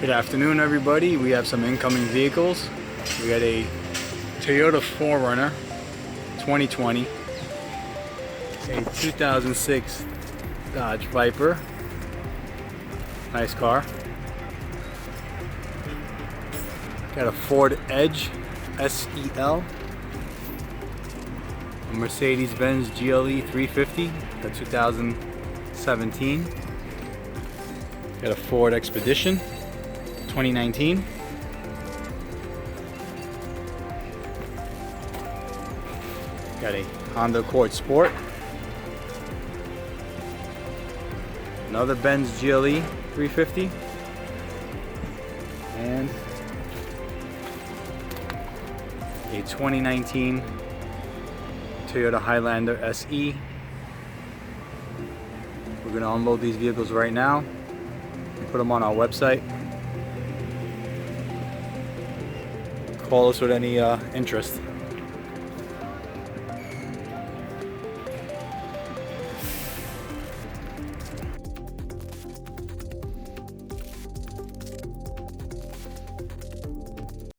Good afternoon, everybody. We have some incoming vehicles. We got a Toyota 4Runner 2020, a 2006 Dodge Viper, nice car. Got a Ford Edge SEL, a Mercedes-Benz GLE 350, the 2017. Got a Ford Expedition 2019. Got a Honda Accord Sport. Another Benz GLE 350. And a 2019 Toyota Highlander SE. We're going to unload these vehicles right now and put them on our website. Call us with any interest.